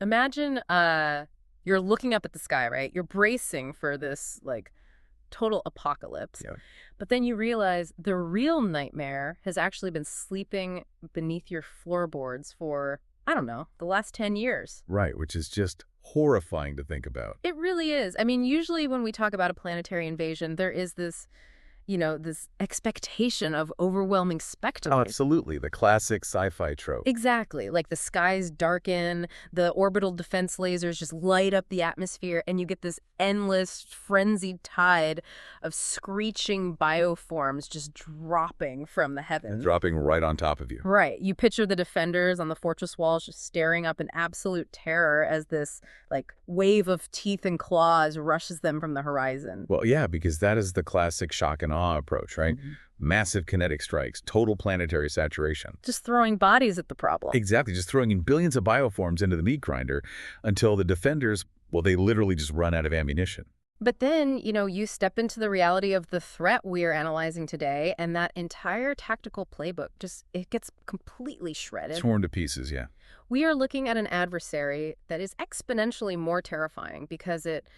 Imagine you're looking up at the sky, right? You're bracing for this, like, total apocalypse. Yeah. But then you realize the real nightmare has actually been sleeping beneath your floorboards for, I don't know, the last 10 years. Right, which is just horrifying to think about. It really is. I mean, usually when we talk about a planetary invasion, there is this expectation of overwhelming Oh, spectacle. absolutely. The classic sci-fi trope. Exactly. Like the skies darken, the orbital defense lasers just light up the atmosphere, and you get this endless, frenzied tide of screeching bioforms just dropping from the And heavens. dropping right on top of you. Right. You picture the defenders on the fortress walls just staring up in absolute terror as this, like, wave of teeth and claws rushes them from the horizon. Well, yeah, because that is the classic shock and awe approach, right? Mhm. Massive kinetic strikes, total planetary saturation. Just throwing bodies at the problem. Exactly, just throwing in billions of bioforms into the meat grinder until the defenders, well, they literally just run out of ammunition. But then, you step into the reality of the threat we are analyzing today, and that entire tactical playbook it gets completely shredded. Torn to pieces, yeah. We are looking at an adversary that is exponentially more terrifying because it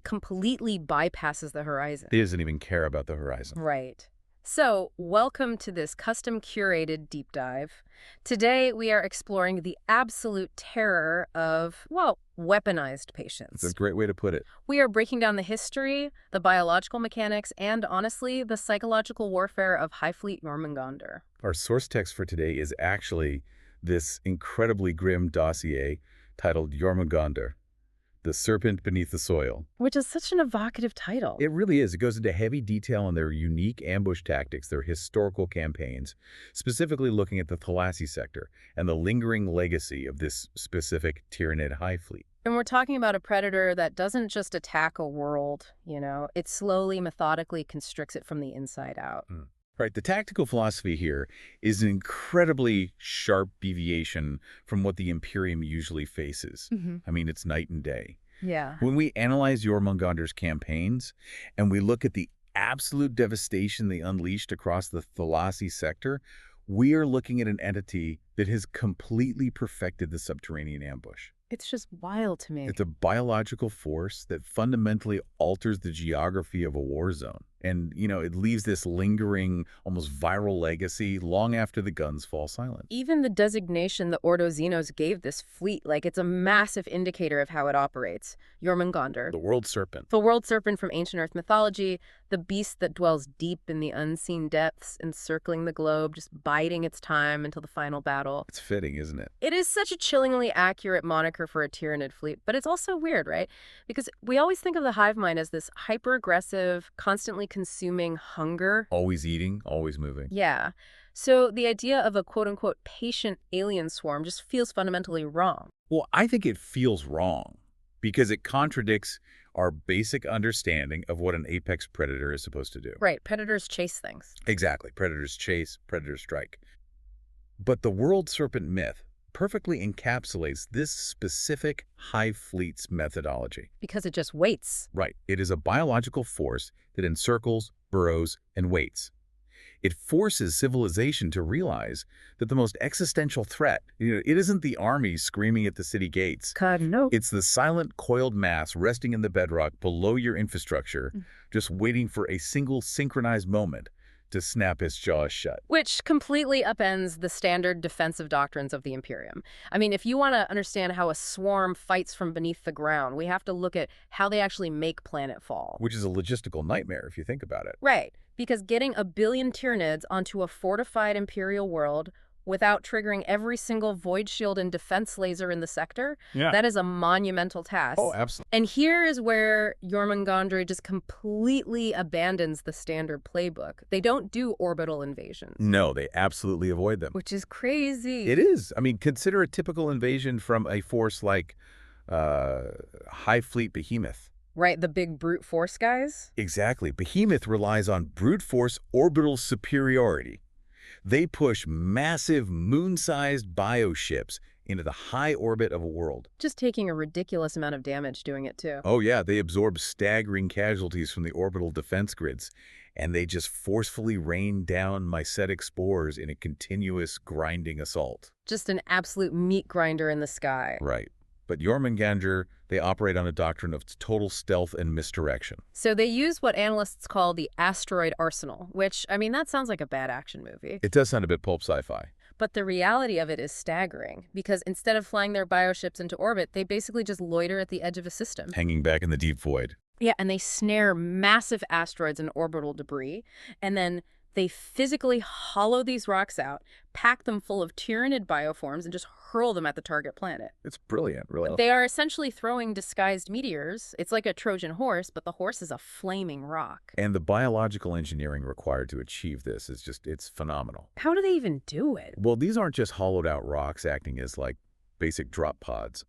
completely bypasses the horizon. He doesn't even care about the horizon. Right. So, welcome to this custom curated deep dive. Today, we are exploring the absolute terror of, well, weaponized patients. That's a great way to put it. We are breaking down the history, the biological mechanics, and honestly, the psychological warfare of Hive Fleet Jormungandr. Our source text for today is actually this incredibly grim dossier titled Jormungandr, The Serpent Beneath the Soil. Which is such an evocative title. It really is. It goes into heavy detail on their unique ambush tactics, their historical campaigns, specifically looking at the Thalassy sector and the lingering legacy of this specific Tyranid Hive fleet. And we're talking about a predator that doesn't just attack a world, it slowly, methodically constricts it from the inside out. Right. The tactical philosophy here is an incredibly sharp deviation from what the Imperium usually faces. I mean, it's night and day. Yeah. When we analyze Jormungandr's campaigns and we look at the absolute devastation they unleashed across the Thalassy sector, we are looking at an entity that has completely perfected the subterranean ambush. It's just wild to me. It's a biological force that fundamentally alters the geography of a war zone. And, it leaves this lingering, almost viral legacy long after the guns fall silent. Even the designation the Ordo Xenos gave this fleet, like, it's a massive indicator of how it operates. Jormungandr, The world serpent. the world serpent from ancient Earth mythology, the beast that dwells deep in the unseen depths, encircling the globe, just biding its time until the final battle. It's fitting, isn't it? It is such a chillingly accurate moniker for a Tyranid fleet, but it's also weird, right? Because we always think of the hive mind as this hyper-aggressive, constantly consuming hunger. Always eating, always moving. Yeah. So the idea of a quote-unquote patient alien swarm just feels fundamentally wrong. Well, I think it feels wrong because it contradicts our basic understanding of what an apex predator is supposed to do. Right. Predators chase things. Exactly. Predators chase, predators strike. But the world serpent myth perfectly encapsulates this specific hive fleet's methodology. Because it just waits. Right. It is a biological force that encircles, burrows, and waits. It forces civilization to realize that the most existential threat, it isn't the army screaming at the city gates. God, no. It's the silent, coiled mass resting in the bedrock below your infrastructure, just waiting for a single synchronized moment to snap its jaws shut. Which completely upends the standard defensive doctrines of the Imperium. I mean, if you want to understand how a swarm fights from beneath the ground, we have to look at how they actually make planetfall. Which is a logistical nightmare if you think about it. Right, because getting a billion Tyranids onto a fortified Imperial world without triggering every single void shield and defense laser in the sector, that is a monumental task. Oh, absolutely. And here is where Jormungandr just completely abandons the standard playbook. They don't do orbital invasions. No, they absolutely avoid them. Which is crazy. It is. I mean, consider a typical invasion from a force like Hive Fleet Behemoth. Right, the big brute force guys? Exactly. Behemoth relies on brute force orbital superiority. They push massive moon-sized bioships into the high orbit of a world. Just taking a ridiculous amount of damage doing it, too. Oh yeah, they absorb staggering casualties from the orbital defense grids, and they just forcefully rain down mycetic spores in a continuous grinding assault. Just an absolute meat grinder in the sky. Right. But Jormungandr, they operate on a doctrine of total stealth and misdirection. So they use what analysts call the asteroid arsenal, which, I mean, that sounds like a bad action movie. It does sound a bit pulp sci-fi. But the reality of it is staggering, because instead of flying their bioships into orbit, they basically just loiter at the edge of a system. Hanging back in the deep void. Yeah, and they snare massive asteroids and orbital debris, and then they physically hollow these rocks out, pack them full of tyrannid bioforms, and just hurl them at the target planet. It's brilliant, really. They are essentially throwing disguised meteors. It's like a Trojan horse, but the horse is a flaming rock. And the biological engineering required to achieve this is it's phenomenal. How do they even do it? Well, these aren't just hollowed out rocks acting as like basic drop pods.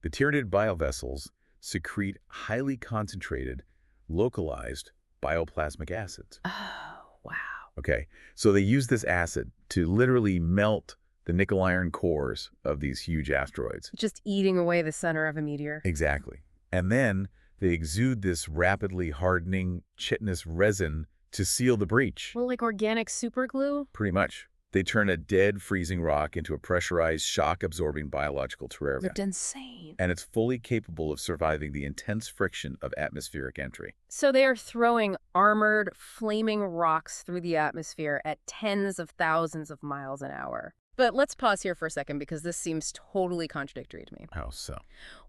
The tyrannid biovessels secrete highly concentrated, localized bioplasmic acids. Oh, wow. Okay, so they use this acid to literally melt the nickel-iron cores of these huge asteroids. Just eating away the center of a meteor. Exactly. And then they exude this rapidly hardening chitinous resin to seal the breach. Well, like organic superglue? Pretty much. They turn a dead, freezing rock into a pressurized, shock-absorbing biological terrarium. That's insane. And it's fully capable of surviving the intense friction of atmospheric entry. So they are throwing armored, flaming rocks through the atmosphere at tens of thousands of miles an hour. But let's pause here for a second because this seems totally contradictory to me. How so?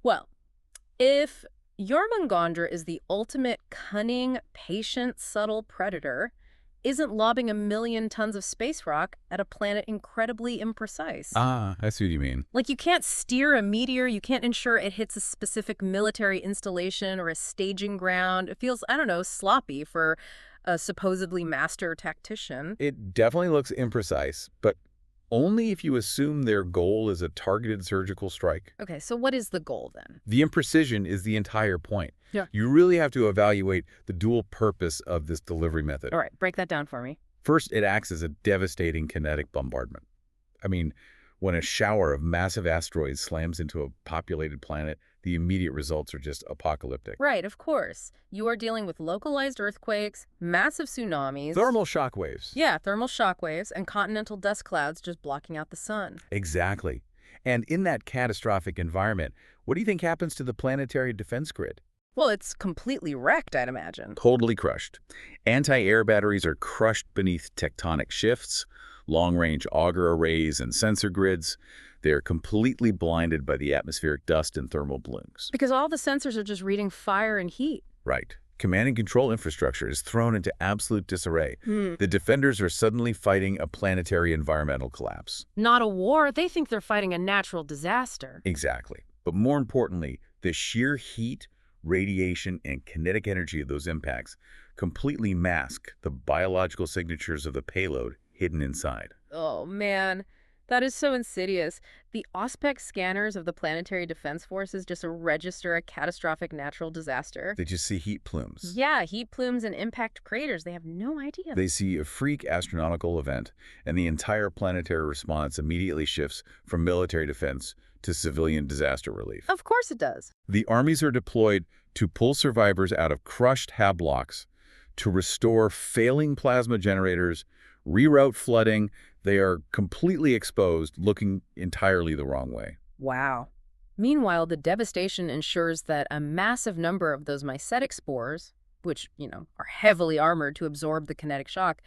Well, if Jormungandr is the ultimate cunning, patient, subtle predator, isn't lobbing 1,000,000 tons of space rock at a planet incredibly imprecise. Ah, I see what you mean. Like, you can't steer a meteor, you can't ensure it hits a specific military installation or a staging ground. It feels, I don't know, sloppy for a supposedly master tactician. It definitely looks imprecise, but only if you assume their goal is a targeted surgical strike. Okay, so what is the goal then? The imprecision is the entire point. Yeah. You really have to evaluate the dual purpose of this delivery method. All right, break that down for me. First, it acts as a devastating kinetic bombardment. I mean, when a shower of massive asteroids slams into a populated planet, the immediate results are just apocalyptic. Right, of course. You are dealing with localized earthquakes, massive tsunamis. Thermal shockwaves. Yeah, thermal shockwaves and continental dust clouds just blocking out the sun. Exactly. And in that catastrophic environment, what do you think happens to the planetary defense grid? Well, it's completely wrecked, I'd imagine. Totally crushed. Anti-air batteries are crushed beneath tectonic shifts, long-range auger arrays and sensor grids. They're completely blinded by the atmospheric dust and thermal balloons. Because all the sensors are just reading fire and heat. Right. Command and control infrastructure is thrown into absolute disarray. The defenders are suddenly fighting a planetary environmental collapse. Not a war. They think they're fighting a natural disaster. Exactly. But more importantly, the sheer heat, radiation, and kinetic energy of those impacts completely mask the biological signatures of the payload hidden inside. Oh, man. That is so insidious. The Auspex scanners of the Planetary Defense Forces just register a catastrophic natural disaster. They just see heat plumes. Yeah, heat plumes and impact craters. They have no idea. They see a freak astronomical event, and the entire planetary response immediately shifts from military defense to civilian disaster relief. Of course it does. The armies are deployed to pull survivors out of crushed hablocks, to restore failing plasma generators, reroute flooding. They are completely exposed, looking entirely the wrong way. Wow. Meanwhile, the devastation ensures that a massive number of those mycetic spores, which, are heavily armored to absorb the kinetic shock,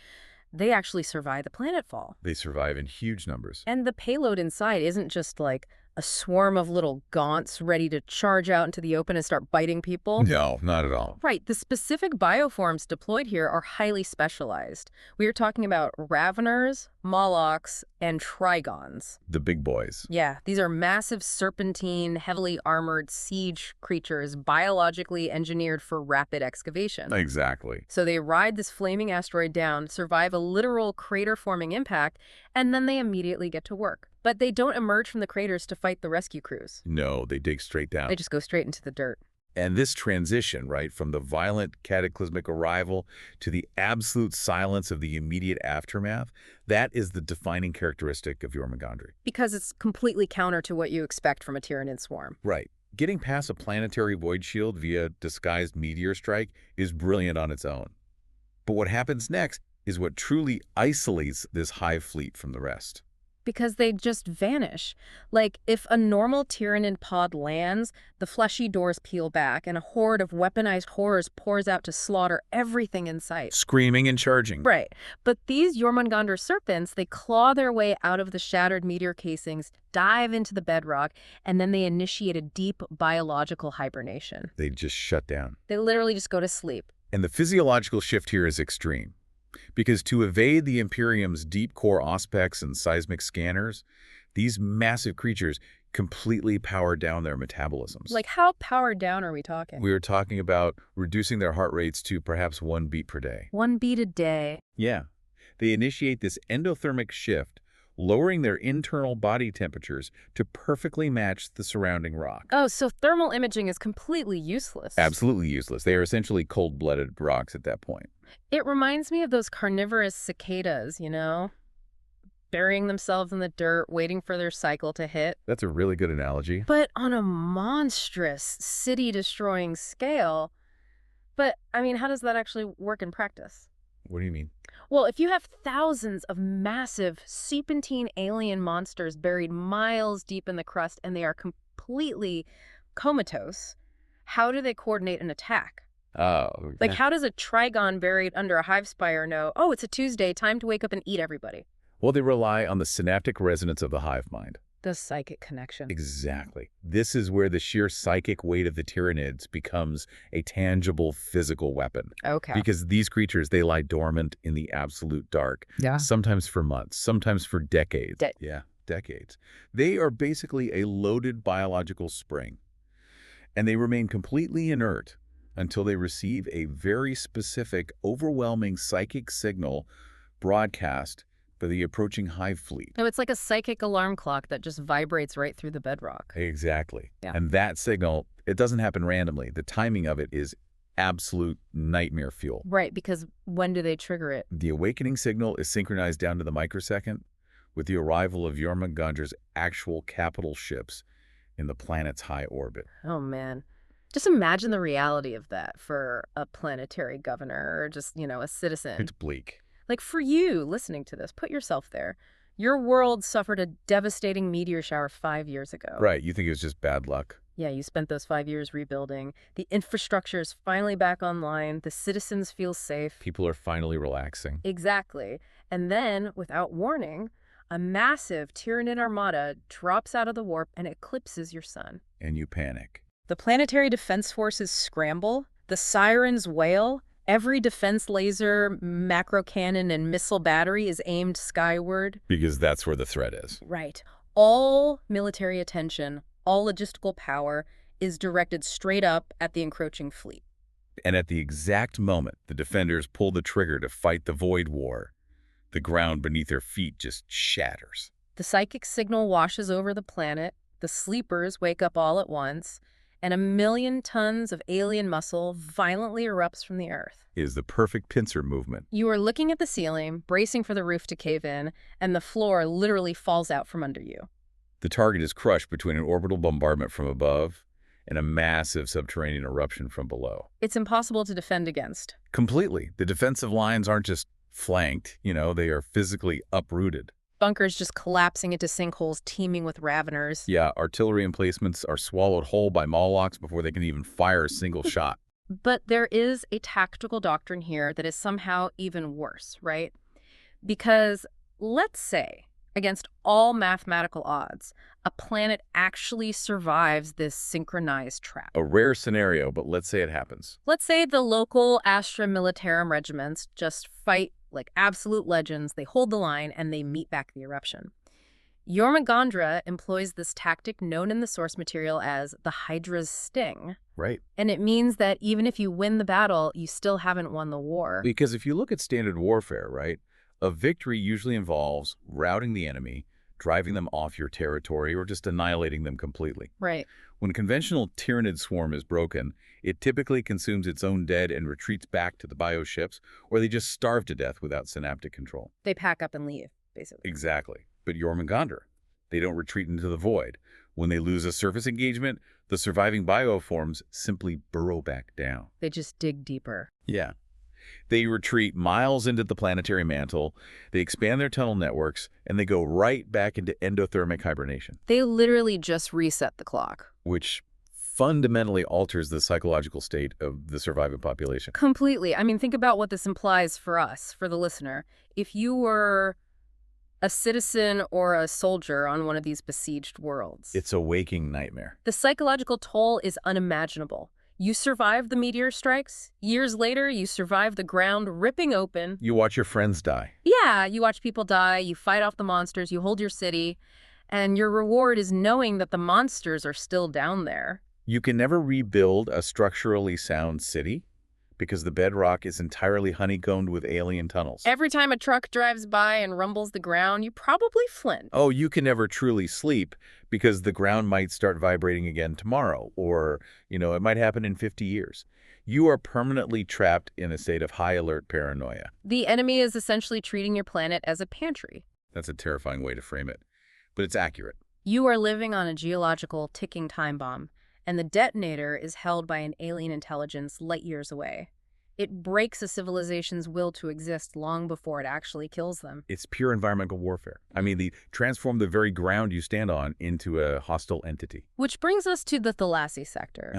they actually survive the planetfall. They survive in huge numbers. And the payload inside isn't just like a swarm of little gaunts ready to charge out into the open and start biting people. No, not at all. Right. The specific bioforms deployed here are highly specialized. We are talking about raveners, molochs, and trigons. The big boys. Yeah, these are massive serpentine, heavily armored siege creatures biologically engineered for rapid excavation. Exactly. So they ride this flaming asteroid down, survive a literal crater-forming impact, and then they immediately get to work. But they don't emerge from the craters to fight the rescue crews. No, they dig straight down. They just go straight into the dirt. And this transition, right, from the violent cataclysmic arrival to the absolute silence of the immediate aftermath, that is the defining characteristic of Jormungandr. Because it's completely counter to what you expect from a Tyranid swarm. Right. Getting past a planetary void shield via disguised meteor strike is brilliant on its own. But what happens next is what truly isolates this Hive fleet from the rest. Because they just vanish. Like, if a normal Tyranid pod lands, the fleshy doors peel back, and a horde of weaponized horrors pours out to slaughter everything in sight. Screaming and charging. Right. But these Jormungandr serpents, they claw their way out of the shattered meteor casings, dive into the bedrock, and then they initiate a deep biological hibernation. They just shut down. They literally just go to sleep. And the physiological shift here is extreme. Because to evade the Imperium's deep core auspex and seismic scanners, these massive creatures completely power down their metabolisms. Like, how powered down are we talking? We were talking about reducing their heart rates to perhaps 1 beat per day. 1 beat a day. Yeah. They initiate this endothermic shift, lowering their internal body temperatures to perfectly match the surrounding rock. Oh, so thermal imaging is completely useless. Absolutely useless. They are essentially cold-blooded rocks at that point. It reminds me of those carnivorous cicadas, you know? Burying themselves in the dirt, waiting for their cycle to hit. That's a really good analogy. But on a monstrous, city-destroying scale. But, I mean, how does that actually work in practice? What do you mean? Well, if you have thousands of massive, serpentine alien monsters buried miles deep in the crust and they are completely comatose, how do they coordinate an attack? Oh. Like, how does a Trigon buried under a hive spire know, oh, it's a Tuesday, time to wake up and eat everybody? Well, they rely on the synaptic resonance of the hive mind. The psychic connection. Exactly. This is where the sheer psychic weight of the Tyranids becomes a tangible physical weapon. Okay. Because these creatures, they lie dormant in the absolute dark. Yeah. Sometimes for months, sometimes for decades. Yeah, decades. They are basically a loaded biological spring. And they remain completely inert until they receive a very specific, overwhelming psychic signal broadcast by the approaching hive fleet. No, it's like a psychic alarm clock that just vibrates right through the bedrock. Exactly. Yeah. And that signal, it doesn't happen randomly. The timing of it is absolute nightmare fuel. Right, because when do they trigger it? The awakening signal is synchronized down to the microsecond with the arrival of Jormungandr's actual capital ships in the planet's high orbit. Oh, man. Just imagine the reality of that for a planetary governor or just, a citizen. It's bleak. Like, for you listening to this, put yourself there. Your world suffered a devastating meteor shower 5 years ago. Right. You think it was just bad luck. Yeah, you spent those 5 years rebuilding. The infrastructure is finally back online. The citizens feel safe. People are finally relaxing. Exactly. And then, without warning, a massive Tyranid armada drops out of the warp and eclipses your sun. And you panic. The planetary defense forces scramble. The sirens wail. Every defense laser, macro cannon, and missile battery is aimed skyward. Because that's where the threat is. Right. All military attention, all logistical power is directed straight up at the encroaching fleet. And at the exact moment the defenders pull the trigger to fight the Void War, the ground beneath their feet just shatters. The psychic signal washes over the planet, the sleepers wake up all at once, and 1 million tons of alien muscle violently erupts from the Earth. It is the perfect pincer movement. You are looking at the ceiling, bracing for the roof to cave in, and the floor literally falls out from under you. The target is crushed between an orbital bombardment from above and a massive subterranean eruption from below. It's impossible to defend against. Completely. The defensive lines aren't just flanked, they are physically uprooted. Bunkers just collapsing into sinkholes teeming with raveners. Yeah, artillery emplacements are swallowed whole by Molochs before they can even fire a single shot. But there is a tactical doctrine here that is somehow even worse, right? Because let's say, against all mathematical odds, a planet actually survives this synchronized trap. A rare scenario, but let's say it happens. Let's say the local Astra Militarum regiments just fight like absolute legends, they hold the line, and they meet back the eruption. Jormungandr employs this tactic known in the source material as the Hydra's sting. Right. And it means that even if you win the battle, you still haven't won the war. Because if you look at standard warfare, right, a victory usually involves routing the enemy, driving them off your territory or just annihilating them completely. Right. When a conventional Tyranid swarm is broken, it typically consumes its own dead and retreats back to the bioships, or they just starve to death without synaptic control. They pack up and leave, basically. Exactly. But Jormungandr, they don't retreat into the void. When they lose a surface engagement, the surviving bioforms simply burrow back down. They just dig deeper. Yeah. They retreat miles into the planetary mantle, they expand their tunnel networks, and they go right back into endothermic hibernation, They literally just reset the clock. which fundamentally alters the psychological state of the surviving population. Completely. I mean, think about what this implies for us, for the listener. If you were a citizen or a soldier on one of these besieged worlds, It's a waking nightmare. the psychological toll is unimaginable. You survive the meteor strikes. Years later, you survive the ground ripping open. You watch your friends die. Yeah, you watch people die, you fight off the monsters, you hold your city, and your reward is knowing that the monsters are still down there. You can never rebuild a structurally sound city because the bedrock is entirely honeycombed with alien tunnels. Every time a truck drives by and rumbles the ground, you probably flinch. Oh, you can never truly sleep because the ground might start vibrating again tomorrow, or, it might happen in 50 years. You are permanently trapped in a state of high alert paranoia. The enemy is essentially treating your planet as a pantry. That's a terrifying way to frame it, but it's accurate. You are living on a geological ticking time bomb, and the detonator is held by an alien intelligence light years away. It breaks a civilization's will to exist long before it actually kills them. It's pure environmental warfare. I mean, they transform the very ground you stand on into a hostile entity. Which brings us to the Thalassa sector.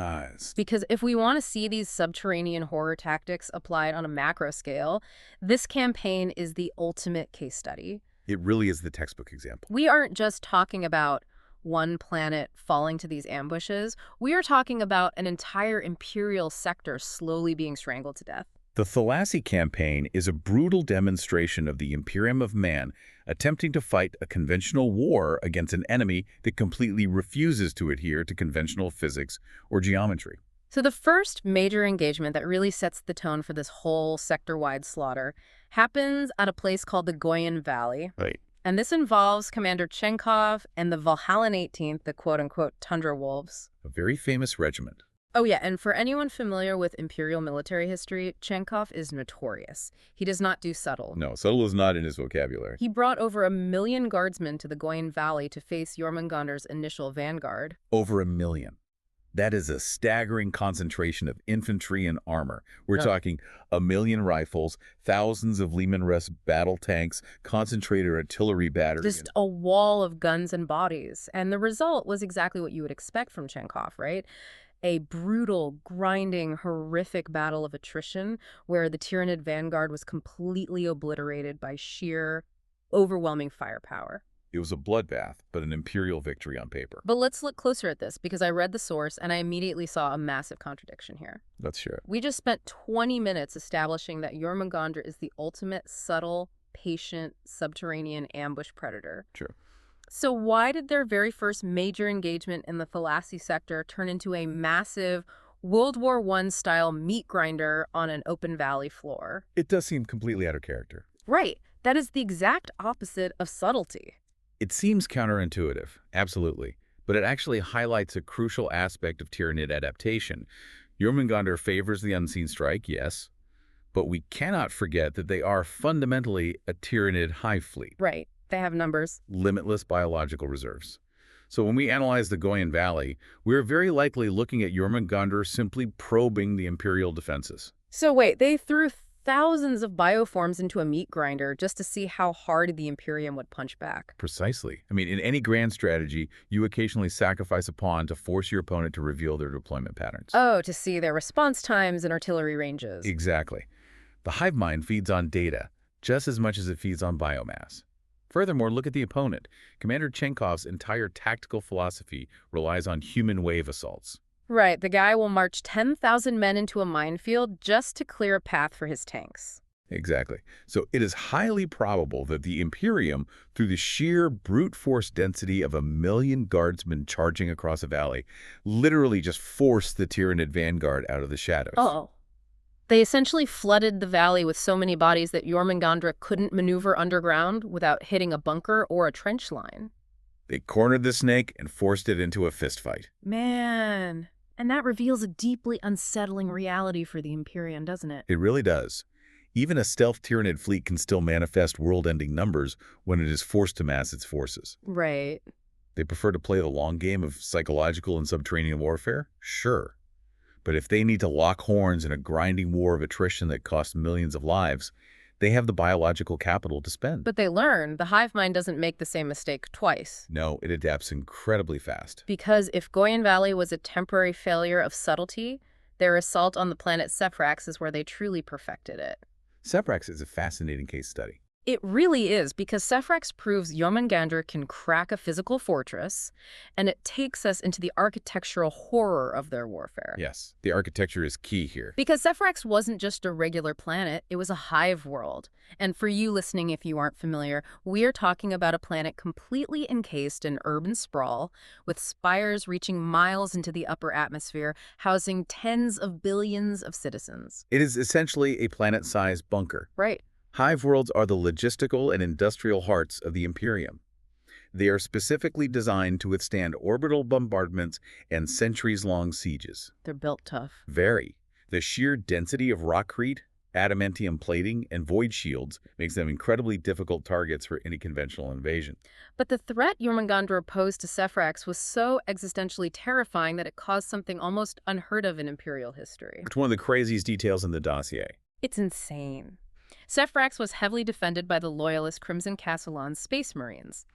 Because if we want to see these subterranean horror tactics applied on a macro scale, this campaign is the ultimate case study. It really is the textbook example. We aren't just talking about one planet falling to these ambushes. We are talking about an entire imperial sector slowly being strangled to death. The Thalassa campaign is a brutal demonstration of the Imperium of Man attempting to fight a conventional war against an enemy that completely refuses to adhere to conventional physics or geometry. So the first major engagement that really sets the tone for this whole sector-wide slaughter happens at a place called the Goyen Valley. Right. And this involves Commander Chenkov and the Valhallan 18th, the quote-unquote Tundra Wolves. A very famous regiment. Oh yeah, and for anyone familiar with imperial military history, Chenkov is notorious. He does not do subtle. No, subtle is not in his vocabulary. He brought over 1 million guardsmen to the Goyen Valley to face Jormungandr's initial vanguard. Over 1 million. That is a staggering concentration of infantry and armor. We're talking 1 million rifles, thousands of Lehman-Russ battle tanks, concentrated artillery batteries. Just a wall of guns and bodies. And the result was exactly what you would expect from Chenkov, right? A brutal, grinding, horrific battle of attrition where the Tyranid vanguard was completely obliterated by sheer, overwhelming firepower. It was a bloodbath, but an imperial victory on paper. But let's look closer at this, because I read the source and I immediately saw a massive contradiction here. Let's share it. We just spent 20 minutes establishing that Jormungandr is the ultimate subtle, patient, subterranean ambush predator. True. So why did their very first major engagement in the Thalassa sector turn into a massive World War I-style meat grinder on an open valley floor? It does seem completely out of character. Right. That is the exact opposite of subtlety. It seems counterintuitive, absolutely, but it actually highlights a crucial aspect of Tyranid adaptation. Jormungandr favors the unseen strike, yes, but we cannot forget that they are fundamentally a Tyranid hive fleet. Right. They have numbers. Limitless biological reserves. So when we analyze the Goyen Valley, we're very likely looking at Jormungandr simply probing the imperial defenses. So wait, they threw thousands of bioforms into a meat grinder just to see how hard the Imperium would punch back. Precisely. I mean, in any grand strategy, you occasionally sacrifice a pawn to force your opponent to reveal their deployment patterns. Oh, to see their response times and artillery ranges. Exactly. The hive mind feeds on data just as much as it feeds on biomass. Furthermore, look at the opponent. Commander Chenkov's entire tactical philosophy relies on human wave assaults. Right, the guy will march 10,000 men into a minefield just to clear a path for his tanks. Exactly. So it is highly probable that the Imperium, through the sheer brute force density of 1 million guardsmen charging across a valley, literally just forced the Tyranid vanguard out of the shadows. Oh. They essentially flooded the valley with so many bodies that Jormungandr couldn't maneuver underground without hitting a bunker or a trench line. They cornered the snake and forced it into a fistfight. Man. And that reveals a deeply unsettling reality for the Empyrean, doesn't it? It really does. Even a stealth Tyranid fleet can still manifest world-ending numbers when it is forced to mass its forces. Right. They prefer to play the long game of psychological and subterranean warfare? Sure. But if they need to lock horns in a grinding war of attrition that costs millions of lives, they have the biological capital to spend. But they learn the hive mind doesn't make the same mistake twice. No, it adapts incredibly fast. Because if Goyen Valley was a temporary failure of subtlety, their assault on the planet Cephrax is where they truly perfected it. Cephrax is a fascinating case study. It really is, because Cephrax proves Jormungandr can crack a physical fortress, and it takes us into the architectural horror of their warfare. Yes, the architecture is key here. Because Cephrax wasn't just a regular planet, it was a hive world. And for you listening, if you aren't familiar, we are talking about a planet completely encased in urban sprawl, with spires reaching miles into the upper atmosphere, housing tens of billions of citizens. It is essentially a planet-sized bunker. Right. Hive worlds are the logistical and industrial hearts of the Imperium. They are specifically designed to withstand orbital bombardments and centuries-long sieges. They're built tough. Very. The sheer density of rockcrete, adamantium plating, and void shields makes them incredibly difficult targets for any conventional invasion. But the threat Jormungandr posed to Cephrax was so existentially terrifying that it caused something almost unheard of in Imperial history. It's one of the craziest details in the dossier. It's insane. Cephrax was heavily defended by the loyalist Crimson Castellan's Space Marines.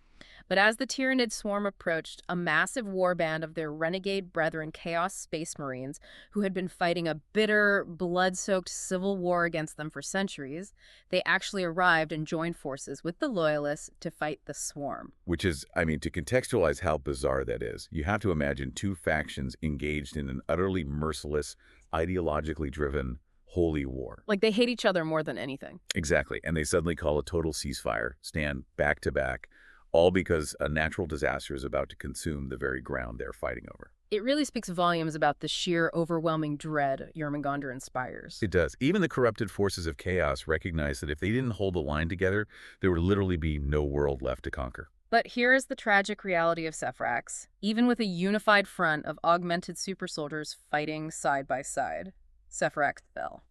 But as the Tyranid swarm approached, a massive warband of their renegade brethren Chaos Space Marines, who had been fighting a bitter, blood-soaked civil war against them for centuries, they actually arrived and joined forces with the loyalists to fight the swarm. Which is, to contextualize how bizarre that is, you have to imagine two factions engaged in an utterly merciless, ideologically driven, holy war. Like they hate each other more than anything. Exactly. And they suddenly call a total ceasefire, stand back to back, all because a natural disaster is about to consume the very ground they're fighting over. It really speaks volumes about the sheer, overwhelming dread Jormungandr inspires. It does. Even the corrupted forces of chaos recognize that if they didn't hold the line together, there would literally be no world left to conquer. But here is the tragic reality of Cephrax. Even with a unified front of augmented super soldiers fighting side by side, Cephrax fell.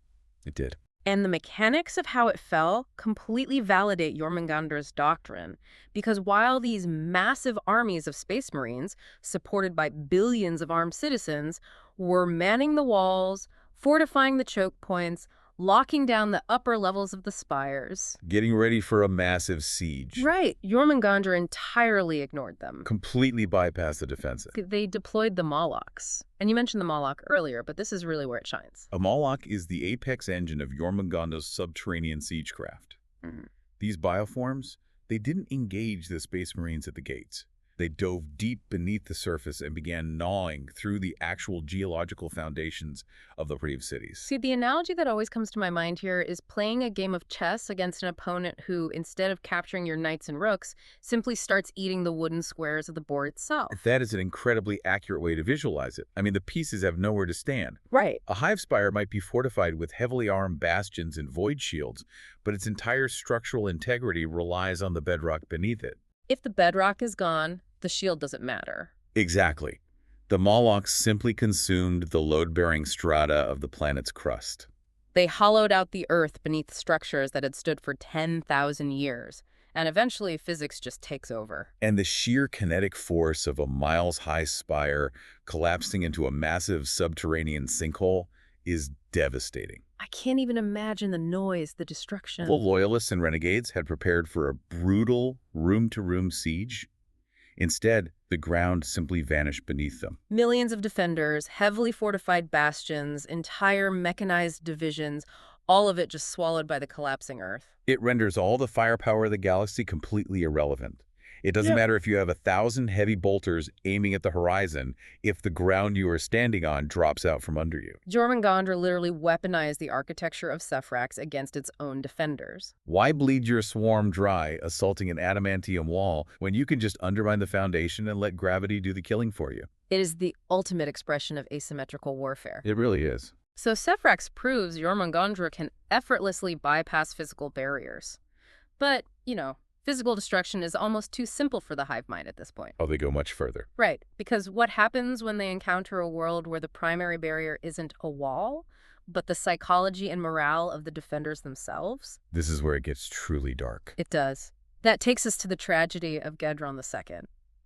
It did. And the mechanics of how it fell completely validate Jormungandr's doctrine, because while these massive armies of Space Marines, supported by billions of armed citizens, were manning the walls, fortifying the choke points, locking down the upper levels of the spires. Getting ready for a massive siege. Right. Jormungandr entirely ignored them. Completely bypassed the defensive. They deployed the Molochs. And you mentioned the Moloch earlier, but this is really where it shines. A Moloch is the apex engine of Jormungandr's subterranean siegecraft. These bioforms, they didn't engage the Space Marines at the gates. They dove deep beneath the surface and began gnawing through the actual geological foundations of the brave cities. See, the analogy that always comes to my mind here is playing a game of chess against an opponent who, instead of capturing your knights and rooks, simply starts eating the wooden squares of the board itself. That is an incredibly accurate way to visualize it. The pieces have nowhere to stand. Right. A hive spire might be fortified with heavily armed bastions and void shields, but its entire structural integrity relies on the bedrock beneath it. If the bedrock is gone, the shield doesn't matter. Exactly. The Molochs simply consumed the load-bearing strata of the planet's crust. They hollowed out the Earth beneath structures that had stood for 10,000 years, and eventually physics just takes over. And the sheer kinetic force of a miles-high spire collapsing into a massive subterranean sinkhole is devastating. I can't even imagine the noise, the destruction. The loyalists and renegades had prepared for a brutal room-to-room siege. Instead, the ground simply vanished beneath them. Millions of defenders, heavily fortified bastions, entire mechanized divisions, all of it just swallowed by the collapsing Earth. It renders all the firepower of the galaxy completely irrelevant. It doesn't matter if you have 1,000 heavy bolters aiming at the horizon if the ground you are standing on drops out from under you. Jormungandr literally weaponized the architecture of Cephrax against its own defenders. Why bleed your swarm dry assaulting an adamantium wall when you can just undermine the foundation and let gravity do the killing for you? It is the ultimate expression of asymmetrical warfare. It really is. So Cephrax proves Jormungandr can effortlessly bypass physical barriers. But, Physical destruction is almost too simple for the hive mind at this point. Oh, they go much further. Right, because what happens when they encounter a world where the primary barrier isn't a wall, but the psychology and morale of the defenders themselves? This is where it gets truly dark. It does. That takes us to the tragedy of Gedron II.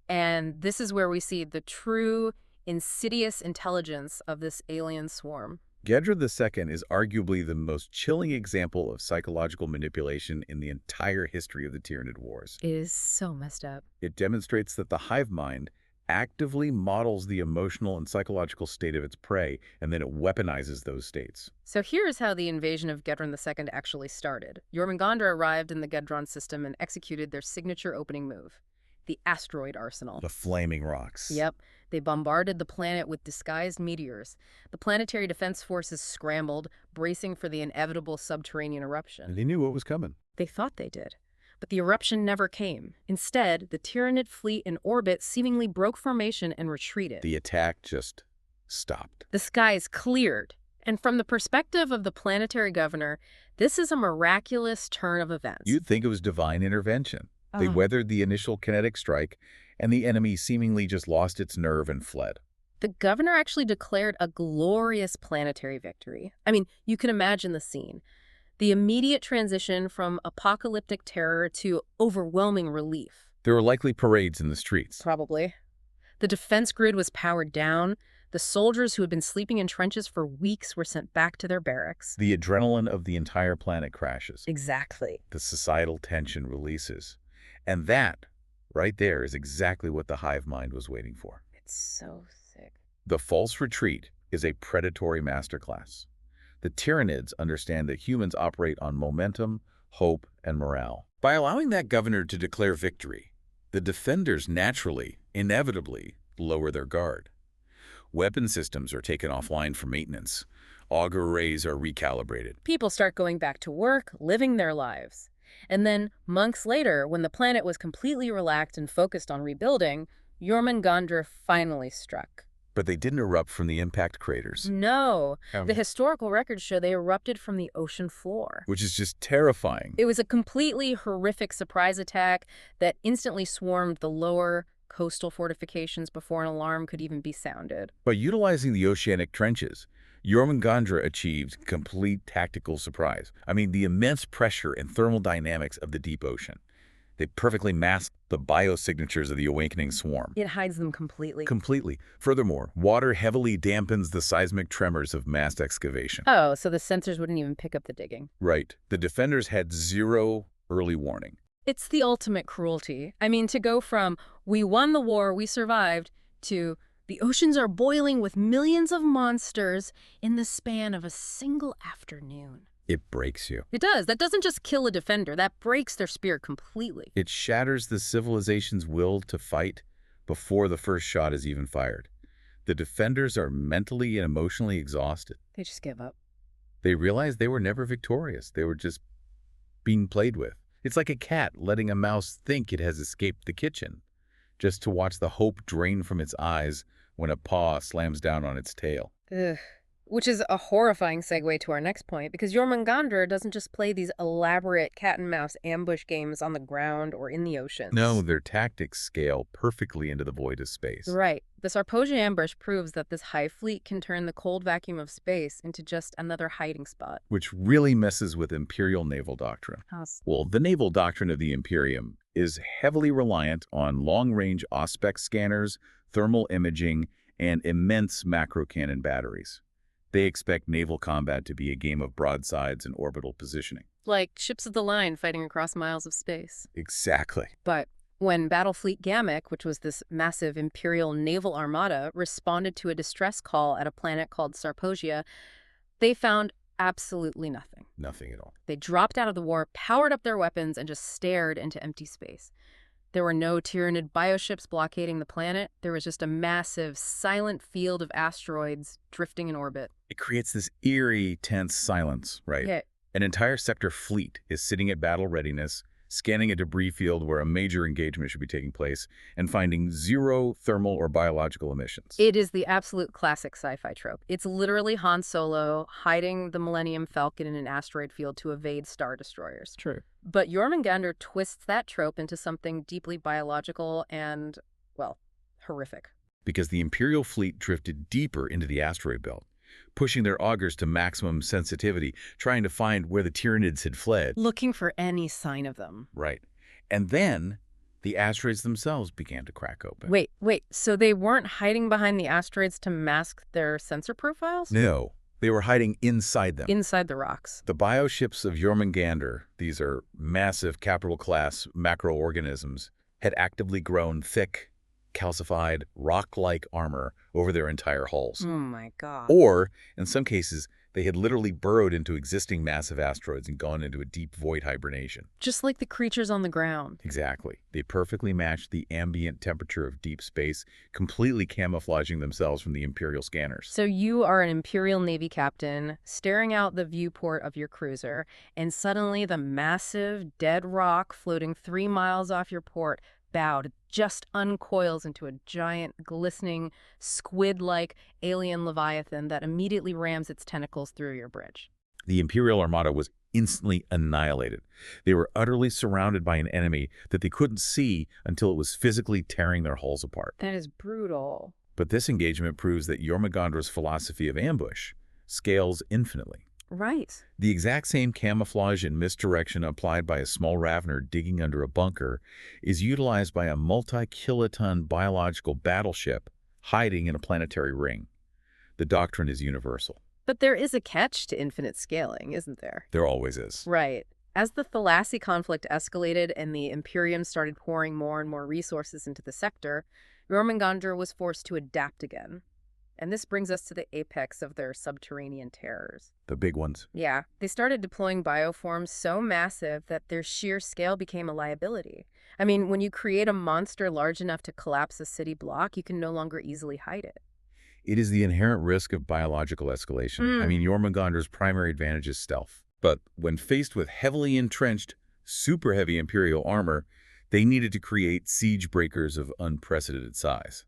And this is where we see the true, insidious intelligence of this alien swarm. Gedra II is arguably the most chilling example of psychological manipulation in the entire history of the Tyranid Wars. It is so messed up. It demonstrates that the hive mind actively models the emotional and psychological state of its prey, and then it weaponizes those states. So here's how the invasion of Gedron II actually started. Jormungandr arrived in the Gedron system and executed their signature opening move, the asteroid arsenal. The flaming rocks. Yep. They bombarded the planet with disguised meteors. The planetary defense forces scrambled, bracing for the inevitable subterranean eruption. And they knew what was coming. They thought they did. But the eruption never came. Instead, the Tyranid fleet in orbit seemingly broke formation and retreated. The attack just stopped. The skies cleared. And from the perspective of the planetary governor, this is a miraculous turn of events. You'd think it was divine intervention. They weathered the initial kinetic strike, and the enemy seemingly just lost its nerve and fled. The governor actually declared a glorious planetary victory. I mean, you can imagine the scene. The immediate transition from apocalyptic terror to overwhelming relief. There were likely parades in the streets. Probably. The defense grid was powered down. The soldiers who had been sleeping in trenches for weeks were sent back to their barracks. The adrenaline of the entire planet crashes. Exactly. The societal tension releases. And that, right there, is exactly what the hive mind was waiting for. It's so sick. The false retreat is a predatory masterclass. The Tyranids understand that humans operate on momentum, hope, and morale. By allowing that governor to declare victory, the defenders naturally, inevitably, lower their guard. Weapon systems are taken offline for maintenance. Auger arrays are recalibrated. People start going back to work, living their lives. And then, months later, when the planet was completely relaxed and focused on rebuilding, Jormungandr finally struck. But they didn't erupt from the impact craters. No. The historical records show they erupted from the ocean floor. Which is just terrifying. It was a completely horrific surprise attack that instantly swarmed the lower coastal fortifications before an alarm could even be sounded. By utilizing the oceanic trenches, Jormungandr achieved complete tactical surprise. I mean, the immense pressure and thermal dynamics of the deep ocean. They perfectly masked the biosignatures of the awakening swarm. It hides them completely. Completely. Furthermore, water heavily dampens the seismic tremors of mass excavation. Oh, so the sensors wouldn't even pick up the digging. Right. The defenders had zero early warning. It's the ultimate cruelty. I mean, to go from, we won the war, we survived, to, the oceans are boiling with millions of monsters in the span of a single afternoon. It breaks you. It does. That doesn't just kill a defender. That breaks their spirit completely. It shatters the civilization's will to fight before the first shot is even fired. The defenders are mentally and emotionally exhausted. They just give up. They realize they were never victorious. They were just being played with. It's like a cat letting a mouse think it has escaped the kitchen, just to watch the hope drain from its eyes when a paw slams down on its tail. Ugh. Which is a horrifying segue to our next point, because Jormungandr doesn't just play these elaborate cat-and-mouse ambush games on the ground or in the oceans. No, their tactics scale perfectly into the void of space. Right. The Sarposia ambush proves that this hive fleet can turn the cold vacuum of space into just another hiding spot. Which really messes with Imperial naval doctrine. Well, the naval doctrine of the Imperium is heavily reliant on long-range Auspex scanners, thermal imaging, and immense macro-cannon batteries. They expect naval combat to be a game of broadsides and orbital positioning. Like ships of the line fighting across miles of space. Exactly. But when Battlefleet Gammak, which was this massive Imperial naval armada, responded to a distress call at a planet called Sarposia, they found absolutely nothing. Nothing at all. They dropped out of the war, powered up their weapons, and just stared into empty space. There were no Tyranid bioships blockading the planet. There was just a massive, silent field of asteroids drifting in orbit. It creates this eerie, tense silence, right? Yeah. An entire sector fleet is sitting at battle readiness, scanning a debris field where a major engagement should be taking place, and finding zero thermal or biological emissions. It is the absolute classic sci-fi trope. It's literally Han Solo hiding the Millennium Falcon in an asteroid field to evade Star Destroyers. True. But Jormungandr twists that trope into something deeply biological and, well, horrific. Because the Imperial fleet drifted deeper into the asteroid belt, pushing their augers to maximum sensitivity, trying to find where the Tyranids had fled. Looking for any sign of them. Right. And then the asteroids themselves began to crack open. Wait, so they weren't hiding behind the asteroids to mask their sensor profiles? No, they were hiding inside them. Inside the rocks. The bioships of Jormungandr, these are massive capital-class macroorganisms, had actively grown thick, calcified, rock-like armor over their entire hulls. Oh my god. Or, in some cases, they had literally burrowed into existing massive asteroids and gone into a deep void hibernation. Just like the creatures on the ground. Exactly. They perfectly matched the ambient temperature of deep space, completely camouflaging themselves from the Imperial scanners. So you are an Imperial Navy captain, staring out the viewport of your cruiser, and suddenly the massive, dead rock floating 3 miles off your port, bowed, just uncoils into a giant, glistening, squid-like alien leviathan that immediately rams its tentacles through your bridge. The Imperial Armada was instantly annihilated. They were utterly surrounded by an enemy that they couldn't see until it was physically tearing their hulls apart. That is brutal. But this engagement proves that Jormungandra's philosophy of ambush scales infinitely. Right. The exact same camouflage and misdirection applied by a small Ravener digging under a bunker is utilized by a multi-kiloton biological battleship hiding in a planetary ring. The doctrine is universal. But there is a catch to infinite scaling, isn't there? There always is. Right. As the Thalassy conflict escalated and the Imperium started pouring more and more resources into the sector, Jormungandr was forced to adapt again. And this brings us to the apex of their subterranean terrors. The big ones. Yeah, they started deploying bioforms so massive that their sheer scale became a liability. I mean, when you create a monster large enough to collapse a city block, you can no longer easily hide it. It is the inherent risk of biological escalation. I mean, Jormungandra's primary advantage is stealth. But when faced with heavily entrenched, super heavy Imperial armor, they needed to create siege breakers of unprecedented size.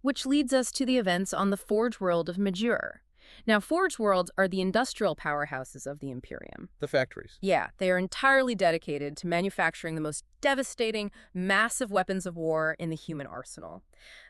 Which leads us to the events on the Forge World of Majur. Now, Forge Worlds are the industrial powerhouses of the Imperium. The factories. Yeah, they are entirely dedicated to manufacturing the most devastating, massive weapons of war in the human arsenal.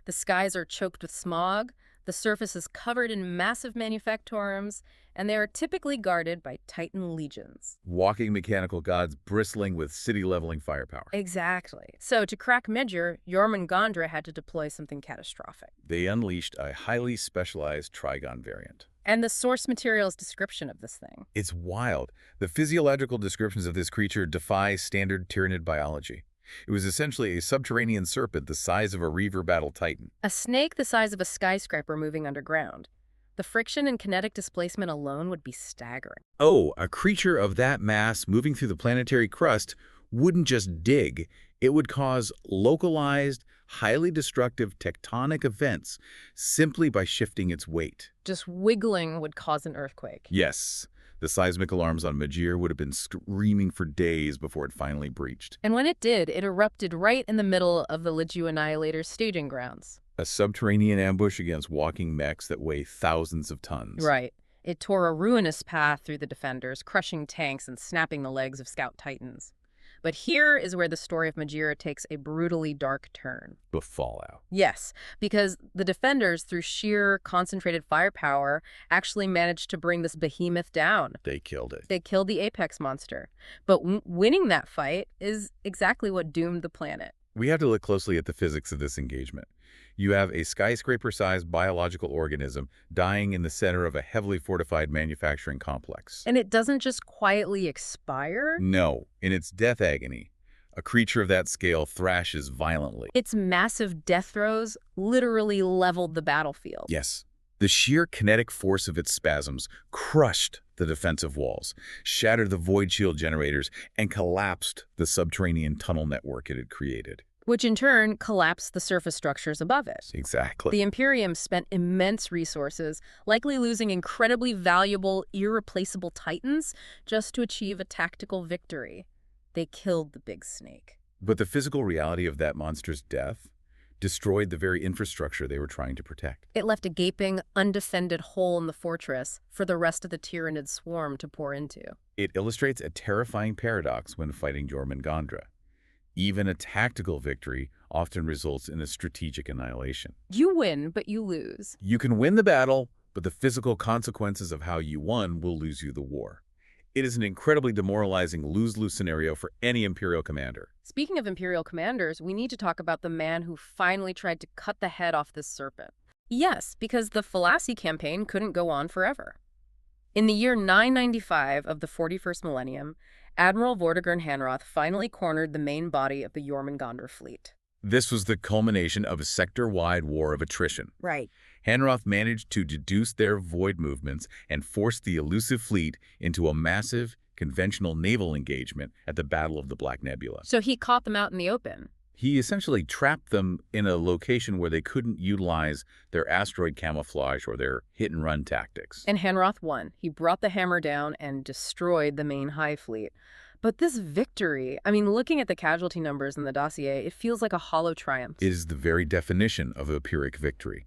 The skies are choked with smog, the surface is covered in massive manufactorums, and they are typically guarded by Titan legions. Walking mechanical gods bristling with city-leveling firepower. Exactly. So to crack Majur, Jormungandr had to deploy something catastrophic. They unleashed a highly specialized Trigon variant. And the source material's description of this thing. It's wild. The physiological descriptions of this creature defy standard Tyranid biology. It was essentially a subterranean serpent the size of a Reaver battle titan. A snake the size of a skyscraper moving underground. The friction and kinetic displacement alone would be staggering. Oh, a creature of that mass moving through the planetary crust wouldn't just dig. It would cause localized, highly destructive tectonic events simply by shifting its weight. Just wiggling would cause an earthquake. Yes, the seismic alarms on Majur would have been screaming for days before it finally breached. And when it did, it erupted right in the middle of the Legiu Annihilator's staging grounds. A subterranean ambush against walking mechs that weigh thousands of tons. Right. It tore a ruinous path through the defenders, crushing tanks and snapping the legs of scout titans. But here is where the story of Majur takes a brutally dark turn. The fallout. Yes, because the defenders, through sheer concentrated firepower, actually managed to bring this behemoth down. They killed it. They killed the apex monster. But winning that fight is exactly what doomed the planet. We have to look closely at the physics of this engagement. You have a skyscraper-sized biological organism dying in the center of a heavily fortified manufacturing complex. And it doesn't just quietly expire. No, in its death agony, a creature of that scale thrashes violently. Its massive death throes literally leveled the battlefield. Yes. The sheer kinetic force of its spasms crushed the defensive walls, shattered the void shield generators, and collapsed the subterranean tunnel network it had created. Which in turn collapsed the surface structures above it. Exactly. The Imperium spent immense resources, likely losing incredibly valuable, irreplaceable titans, just to achieve a tactical victory. They killed the big snake. But the physical reality of that monster's death destroyed the very infrastructure they were trying to protect. It left a gaping, undefended hole in the fortress for the rest of the Tyranid swarm to pour into. It illustrates a terrifying paradox when fighting Jormungandr. Even a tactical victory often results in a strategic annihilation. You win, but you lose. You can win the battle, but the physical consequences of how you won will lose you the war. It is an incredibly demoralizing lose-lose scenario for any Imperial commander. Speaking of Imperial commanders, we need to talk about the man who finally tried to cut the head off this serpent. Yes, because the Phalassi campaign couldn't go on forever. In the year 995 of the 41st millennium, Admiral Vortigern Hanroth finally cornered the main body of the Jormungandr fleet. This was the culmination of a sector-wide war of attrition. Right. Hanroth managed to deduce their void movements and force the elusive fleet into a massive, conventional naval engagement at the Battle of the Black Nebula. So he caught them out in the open. He essentially trapped them in a location where they couldn't utilize their asteroid camouflage or their hit-and-run tactics. And Hanroth won. He brought the hammer down and destroyed the main Hive fleet. But this victory, I mean, looking at the casualty numbers in the dossier, it feels like a hollow triumph. It is the very definition of a Pyrrhic victory.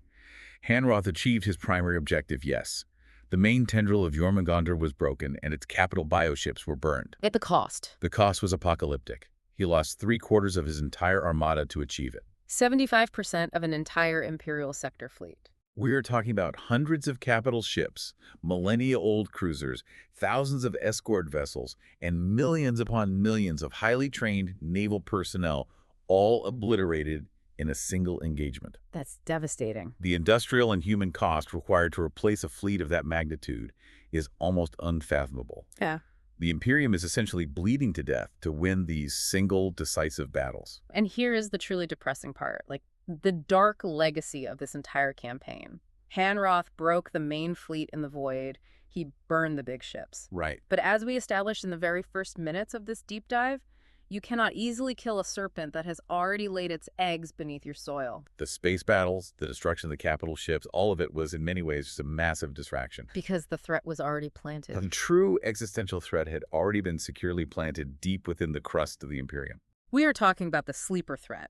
Hanroth achieved his primary objective, yes. The main tendril of Jormungandr was broken and its capital bioships were burned. At the cost. The cost was apocalyptic. He lost 3/4 of his entire armada to achieve it. 75% of an entire Imperial sector fleet. We are talking about hundreds of capital ships, millennia-old cruisers, thousands of escort vessels, and millions upon millions of highly trained naval personnel, all obliterated in a single engagement. That's devastating. The industrial and human cost required to replace a fleet of that magnitude is almost unfathomable. Yeah. The Imperium is essentially bleeding to death to win these single, decisive battles. And here is the truly depressing part, like the dark legacy of this entire campaign. Hanroth broke the main fleet in the void. He burned the big ships. Right. But as we established in the very first minutes of this deep dive, you cannot easily kill a serpent that has already laid its eggs beneath your soil. The space battles, the destruction of the capital ships, all of it was in many ways just a massive distraction. Because the threat was already planted. A true existential threat had already been securely planted deep within the crust of the Imperium. We are talking about the sleeper threat.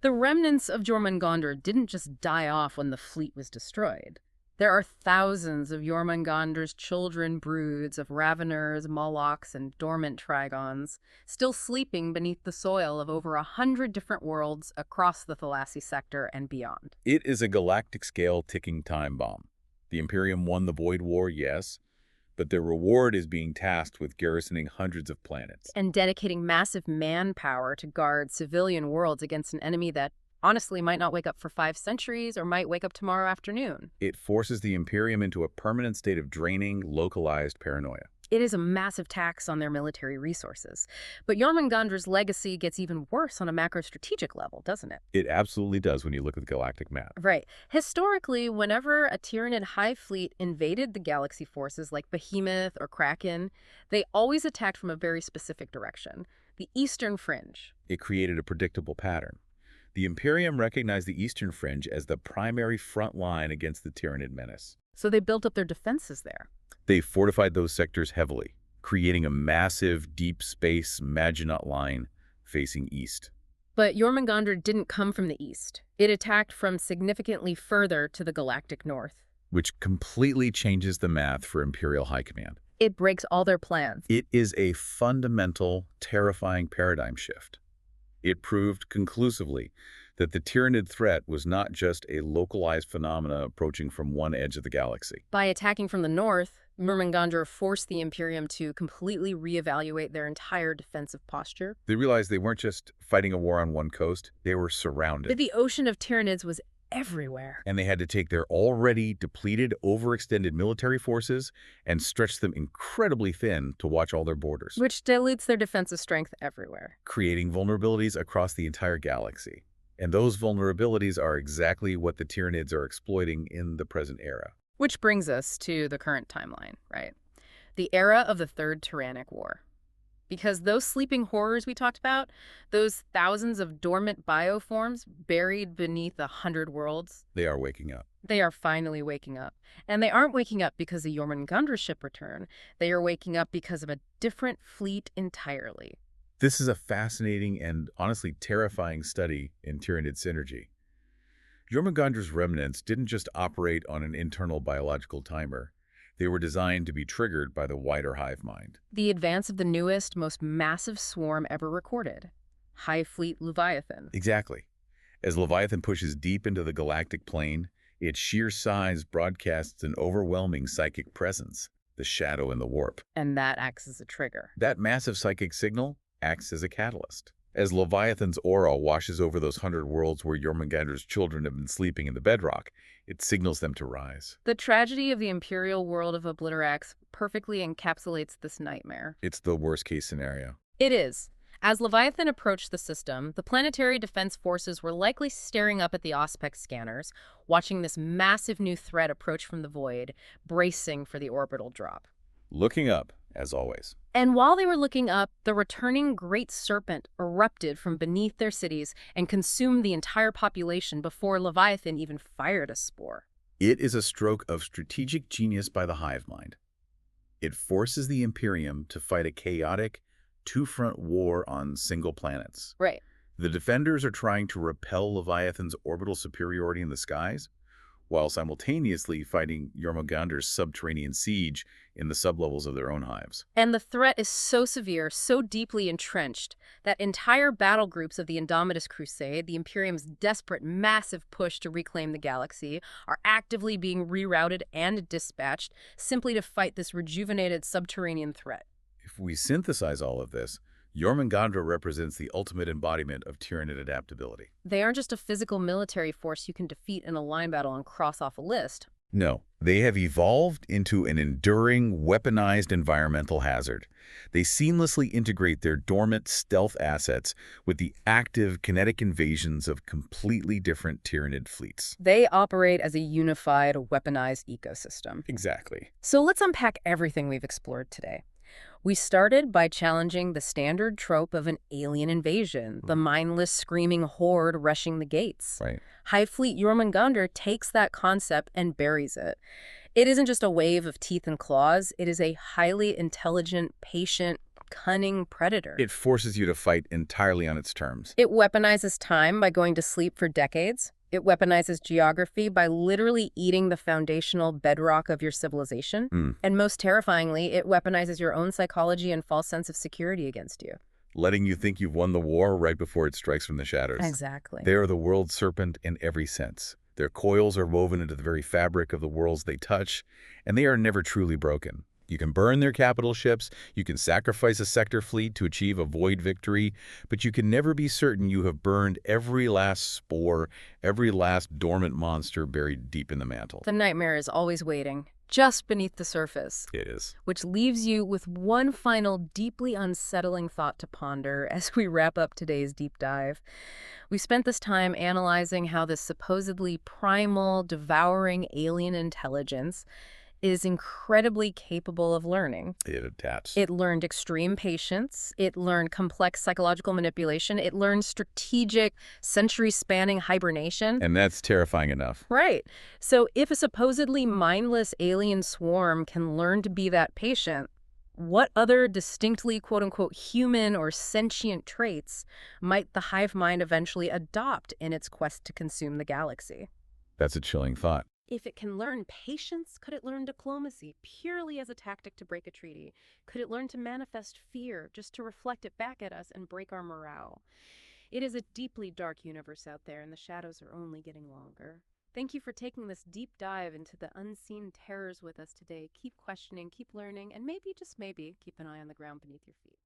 The remnants of Jormungandr didn't just die off when the fleet was destroyed. There are thousands of Jormungandr's children broods of Raveners, Molochs, and dormant Trigons, still sleeping beneath the soil of over 100 different worlds across the Phalassi sector and beyond. It is a galactic-scale ticking time bomb. The Imperium won the Void War, yes, but their reward is being tasked with garrisoning hundreds of planets. And dedicating massive manpower to guard civilian worlds against an enemy that honestly might not wake up for 5 centuries or might wake up tomorrow afternoon. It forces the Imperium into a permanent state of draining, localized paranoia. It is a massive tax on their military resources. But Jormungandr's legacy gets even worse on a macro-strategic level, doesn't it? It absolutely does when you look at the galactic map. Right. Historically, whenever a Tyranid Hive fleet invaded the galaxy forces like Behemoth or Kraken, they always attacked from a very specific direction, the eastern fringe. It created a predictable pattern. The Imperium recognized the eastern fringe as the primary front line against the Tyranid menace. So they built up their defenses there. They fortified those sectors heavily, creating a massive deep space Maginot line facing east. But Jormungandr didn't come from the east. It attacked from significantly further to the galactic north. Which completely changes the math for Imperial High Command. It breaks all their plans. It is a fundamental, terrifying paradigm shift. It proved conclusively that the Tyranid threat was not just a localized phenomena approaching from one edge of the galaxy. By attacking from the north, Jormungandr forced the Imperium to completely reevaluate their entire defensive posture. They realized they weren't just fighting a war on one coast, they were surrounded. That the ocean of Tyranids was everywhere. And they had to take their already depleted, overextended military forces and stretch them incredibly thin to watch all their borders. Which dilutes their defensive strength everywhere. Creating vulnerabilities across the entire galaxy. And those vulnerabilities are exactly what the Tyranids are exploiting in the present era. Which brings us to the current timeline, right? The era of the Third Tyrannic War. Because those sleeping horrors we talked about, those thousands of dormant bioforms buried beneath 100 worlds, they are waking up. They are finally waking up. And they aren't waking up because the Jormungandr ship return. They are waking up because of a different fleet entirely. This is a fascinating and honestly terrifying study in Tyranid synergy. Jormungandra's remnants didn't just operate on an internal biological timer. They were designed to be triggered by the wider hive mind. The advance of the newest, most massive swarm ever recorded, Hive Fleet Leviathan. Exactly. As Leviathan pushes deep into the galactic plane, its sheer size broadcasts an overwhelming psychic presence, the shadow in the warp. And that acts as a trigger. That massive psychic signal acts as a catalyst. As Leviathan's aura washes over those 100 worlds where Jormungandra's children have been sleeping in the bedrock, it signals them to rise. The tragedy of the imperial world of Obliterax perfectly encapsulates this nightmare. It's the worst-case scenario. It is. As Leviathan approached the system, the planetary defense forces were likely staring up at the Auspex scanners, watching this massive new threat approach from the void, bracing for the orbital drop. Looking up, as always. And while they were looking up, the returning Great Serpent erupted from beneath their cities and consumed the entire population before Leviathan even fired a spore. It is a stroke of strategic genius by the hive mind. It forces the Imperium to fight a chaotic, two-front war on single planets. Right. The defenders are trying to repel Leviathan's orbital superiority in the skies, while simultaneously fighting Jormungandra's subterranean siege in the sublevels of their own hives. And the threat is so severe, so deeply entrenched, that entire battle groups of the Indomitus Crusade, the Imperium's desperate, massive push to reclaim the galaxy, are actively being rerouted and dispatched simply to fight this rejuvenated subterranean threat. If we synthesize all of this, Jormungandr represents the ultimate embodiment of Tyranid adaptability. They aren't just a physical military force you can defeat in a line battle and cross off a list. No, they have evolved into an enduring, weaponized environmental hazard. They seamlessly integrate their dormant stealth assets with the active kinetic invasions of completely different Tyranid fleets. They operate as a unified, weaponized ecosystem. Exactly. So let's unpack everything we've explored today. We started by challenging the standard trope of an alien invasion, the mindless, screaming horde rushing the gates. Right. Hive Fleet Jormungandr takes that concept and buries it. It isn't just a wave of teeth and claws, it is a highly intelligent, patient, cunning predator. It forces you to fight entirely on its terms. It weaponizes time by going to sleep for decades. It weaponizes geography by literally eating the foundational bedrock of your civilization. And most terrifyingly, it weaponizes your own psychology and false sense of security against you. Letting you think you've won the war right before it strikes from the shadows. Exactly. They are the world serpent in every sense. Their coils are woven into the very fabric of the worlds they touch, and they are never truly broken. You can burn their capital ships, you can sacrifice a sector fleet to achieve a void victory, but you can never be certain you have burned every last spore, every last dormant monster buried deep in the mantle. The nightmare is always waiting, just beneath the surface. It is. Which leaves you with one final deeply unsettling thought to ponder as we wrap up today's deep dive. We spent this time analyzing how this supposedly primal, devouring alien intelligence is incredibly capable of learning. It adapts. It learned extreme patience. It learned complex psychological manipulation. It learned strategic, century-spanning hibernation. And that's terrifying enough. Right. So if a supposedly mindless alien swarm can learn to be that patient, what other distinctly quote-unquote human or sentient traits might the hive mind eventually adopt in its quest to consume the galaxy? That's a chilling thought. If it can learn patience, could it learn diplomacy purely as a tactic to break a treaty? Could it learn to manifest fear just to reflect it back at us and break our morale? It is a deeply dark universe out there, and the shadows are only getting longer. Thank you for taking this deep dive into the unseen terrors with us today. Keep questioning, keep learning, and maybe, just maybe, keep an eye on the ground beneath your feet.